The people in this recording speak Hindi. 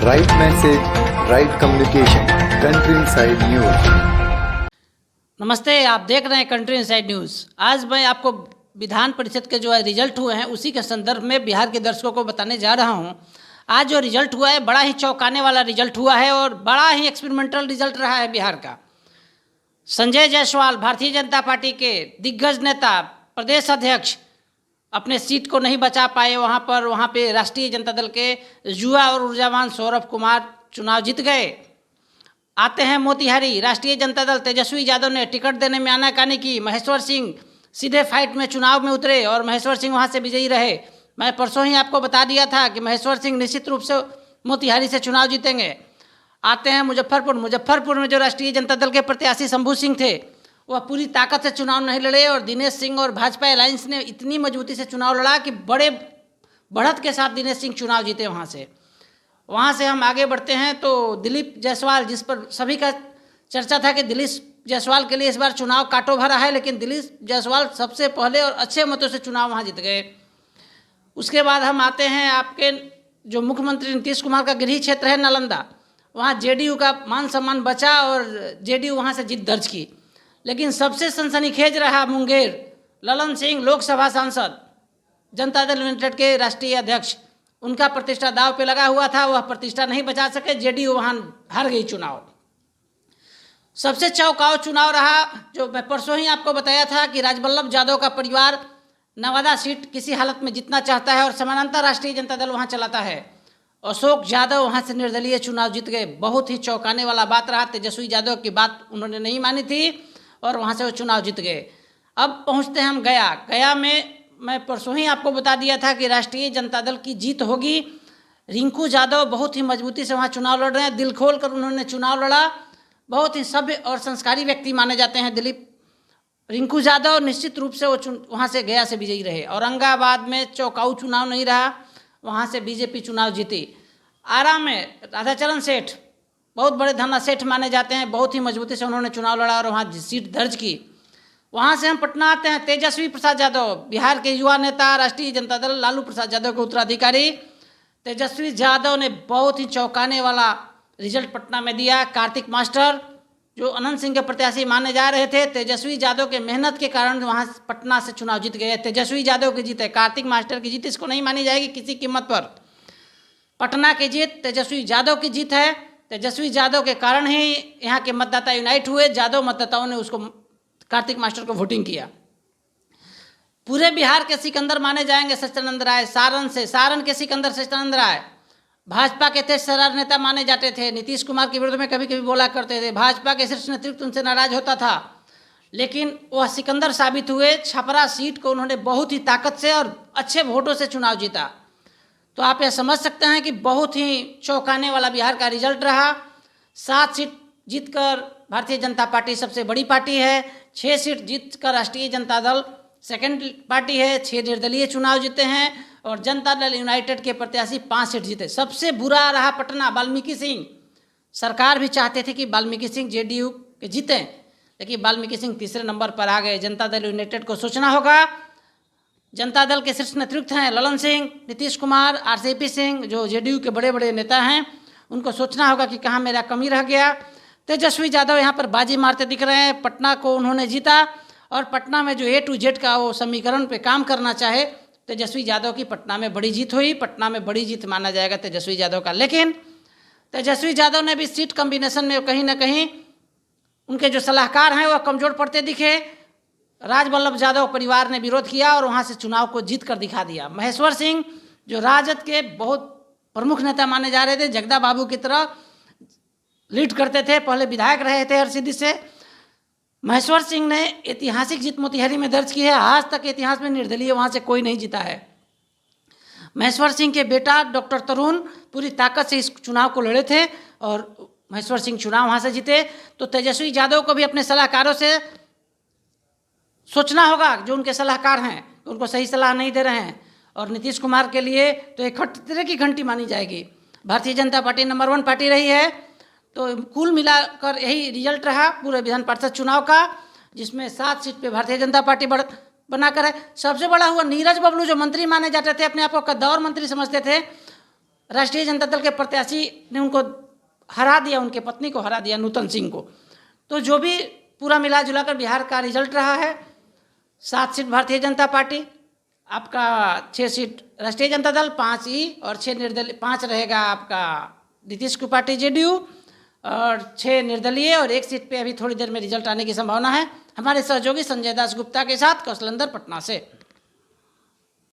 Right message, right communication. Country Inside News. नमस्ते, आप देख रहे हैं कंट्री इनसाइड न्यूज़। आज मैं आपको विधान परिषद के जो है रिजल्ट हुए हैं उसी के संदर्भ में बिहार के दर्शकों को बताने जा रहा हूं। आज जो रिजल्ट हुआ है बड़ा ही चौंकाने वाला रिजल्ट हुआ है और बड़ा ही एक्सपेरिमेंटल रिजल्ट रहा है बिहार का। संजय जायसवाल भारतीय जनता पार्टी के दिग्गज नेता, प्रदेश अध्यक्ष अपने सीट को नहीं बचा पाए। वहाँ पे राष्ट्रीय जनता दल के युवा और ऊर्जावान सौरभ कुमार चुनाव जीत गए। आते हैं मोतिहारी, राष्ट्रीय जनता दल तेजस्वी यादव ने टिकट देने में आनाकानी की। महेश्वर सिंह सीधे फाइट में चुनाव में उतरे और महेश्वर सिंह वहाँ से विजयी रहे। मैं परसों ही आपको बता दिया था कि महेश्वर सिंह निश्चित रूप से मोतिहारी से चुनाव जीतेंगे। आते हैं मुजफ्फरपुर में जो राष्ट्रीय जनता दल के प्रत्याशी शंभू सिंह थे वह पूरी ताकत से चुनाव नहीं लड़े और दिनेश सिंह और भाजपा अलायंस ने इतनी मजबूती से चुनाव लड़ा कि बड़े बढ़त के साथ दिनेश सिंह चुनाव जीते। वहाँ से हम आगे बढ़ते हैं तो दिलीप जायसवाल, जिस पर सभी का चर्चा था कि दिलीप जायसवाल के लिए इस बार चुनाव काटो भरा है, लेकिन दिलीप जायसवाल सबसे पहले और अच्छे मतों से चुनाव वहाँ जीत गए। उसके बाद हम आते हैं आपके जो मुख्यमंत्री नीतीश कुमार का गृह क्षेत्र है नालंदा, वहाँ जेडीयू का मान सम्मान बचा और जेडीयू वहाँ से जीत दर्ज की। लेकिन सबसे सनसनीखेज रहा मुंगेर, ललन सिंह लोकसभा सांसद, जनता दल यूनाइटेड के राष्ट्रीय अध्यक्ष, उनका प्रतिष्ठा दांव पे लगा हुआ था, वह प्रतिष्ठा नहीं बचा सके, जेडीयू वहाँ हार गई चुनाव। सबसे चौंकाऊ चुनाव रहा जो मैं परसों ही आपको बताया था कि राजवल्लभ यादव का परिवार नवादा सीट किसी हालत में जीतना चाहता है और समानांतर राष्ट्रीय जनता दल वहाँ चलाता है। अशोक यादव वहाँ से निर्दलीय चुनाव जीत गए। बहुत ही चौंकाने वाला बात रहा। तेजस्वी यादव की बात उन्होंने नहीं मानी थी और वहाँ से वो चुनाव जीत गए। अब पहुँचते हैं हम गया में मैं परसों ही आपको बता दिया था कि राष्ट्रीय जनता दल की जीत होगी। रिंकू यादव बहुत ही मजबूती से वहाँ चुनाव लड़ रहे हैं, दिल खोल कर उन्होंने चुनाव लड़ा। बहुत ही सभ्य और संस्कारी व्यक्ति माने जाते हैं रिंकू यादव। निश्चित रूप से वो वहाँ से गया से विजयी रहे। औरंगाबाद में चौंकाऊ चुनाव नहीं रहा, वहाँ से बीजेपी चुनाव जीती। आरा में राधाचरण सेठ बहुत बड़े धन्ना सेठ माने जाते हैं, बहुत ही मजबूती से उन्होंने चुनाव लड़ा और वहाँ सीट दर्ज की। वहाँ से हम पटना आते हैं, तेजस्वी प्रसाद यादव बिहार के युवा नेता, राष्ट्रीय जनता दल लालू प्रसाद यादव के उत्तराधिकारी तेजस्वी यादव ने बहुत ही चौंकाने वाला रिजल्ट पटना में दिया। कार्तिक मास्टर जो अनंत सिंह के प्रत्याशी माने जा रहे थे, तेजस्वी यादव के मेहनत के कारण वहाँ पटना से चुनाव जीत गए। तेजस्वी यादव की जीत है, कार्तिक मास्टर की जीत इसको नहीं मानी जाएगी किसी कीमत पर। पटना की जीत तेजस्वी यादव की जीत है। तेजस्वी यादव के कारण ही यहाँ के मतदाता यूनाइट हुए। यादव मतदाताओं ने उसको कार्तिक मास्टर को वोटिंग किया। पूरे बिहार के सिकंदर माने जाएंगे सच्चिदानंद राय। सारण के सिकंदर सच्चिदानंद राय भाजपा के तेज तर्रार नेता माने जाते थे। नीतीश कुमार के विरुद्ध में कभी कभी बोला करते थे, भाजपा के शीर्ष नेतृत्व उनसे नाराज होता था, लेकिन वह सिकंदर साबित हुए। छपरा सीट को उन्होंने बहुत ही ताकत से और अच्छे वोटों से चुनाव जीता। तो आप यह समझ सकते हैं कि बहुत ही चौंकाने वाला बिहार का रिजल्ट रहा। 7 सीट जीतकर भारतीय जनता पार्टी सबसे बड़ी पार्टी है। 6 सीट जीतकर राष्ट्रीय जनता दल सेकंड पार्टी है। 6 निर्दलीय चुनाव जीते हैं और जनता दल यूनाइटेड के प्रत्याशी 5 सीट जीते। सबसे बुरा रहा पटना, वाल्मीकि सिंह। सरकार भी चाहते थे कि वाल्मीकि सिंह जेडीयू के जीतें, लेकिन वाल्मीकि सिंह तीसरे नंबर पर आ गए। जनता दल यूनाइटेड को सोचना होगा। जनता दल के शीर्ष नेतृत्व हैं ललन सिंह, नीतीश कुमार, आरसीपी सिंह जो जेडीयू के बड़े बड़े नेता हैं, उनको सोचना होगा कि कहाँ मेरा कमी रह गया। तेजस्वी यादव यहाँ पर बाजी मारते दिख रहे हैं। पटना को उन्होंने जीता और पटना में जो A to Z का वो समीकरण पे काम करना चाहे, तेजस्वी यादव की पटना में बड़ी जीत हुई। पटना में बड़ी जीत माना जाएगा तेजस्वी यादव का। लेकिन तेजस्वी यादव ने भी सीट कम्बिनेशन में कहीं ना कहीं उनके जो सलाहकार हैं वह कमज़ोर पड़ते दिखे। राजवल्लभ यादव परिवार ने विरोध किया और वहाँ से चुनाव को जीत कर दिखा दिया। महेश्वर सिंह जो राजद के बहुत प्रमुख नेता माने जा रहे थे, जगदा बाबू की तरह लीड करते थे, पहले विधायक रहे थे हरसिद्धि से, महेश्वर सिंह ने ऐतिहासिक जीत मोतिहारी में दर्ज की है। आज तक इतिहास में निर्दलीय वहाँ से कोई नहीं जीता है। महेश्वर सिंह के बेटा डॉक्टर तरुण पूरी ताकत से इस चुनाव को लड़े थे और महेश्वर सिंह चुनाव वहाँ से जीते। तो तेजस्वी यादव को भी अपने सलाहकारों से सोचना होगा, जो उनके सलाहकार हैं उनको सही सलाह नहीं दे रहे हैं। और नीतीश कुमार के लिए तो एक खतरे की घंटी मानी जाएगी। Bharatiya Janata party number 1 party रही है। तो कुल मिलाकर यही रिजल्ट रहा पूरे विधान परिषद चुनाव का, जिसमें 7 सीट पे भारतीय जनता पार्टी बनाकर है। सबसे बड़ा हुआ नीरज बबलू जो मंत्री माने जाते थे, अपने आप को कद्दावर मंत्री समझते थे, राष्ट्रीय जनता दल के प्रत्याशी ने उनको हरा दिया, उनके पत्नी को हरा दिया, नूतन सिंह को। तो जो भी पूरा मिला जुलाकर बिहार का रिजल्ट रहा है, 7 सीट भारतीय जनता पार्टी, आपका 6 सीट राष्ट्रीय जनता दल, 5 ई और 6 निर्दलीय, 5 रहेगा आपका नीतीश की पार्टी जेडीयू और 6 निर्दलीय, और 1 सीट पे अभी थोड़ी देर में रिजल्ट आने की संभावना है। हमारे सहयोगी संजय दास गुप्ता के साथ कौशलेंद्र पटना से।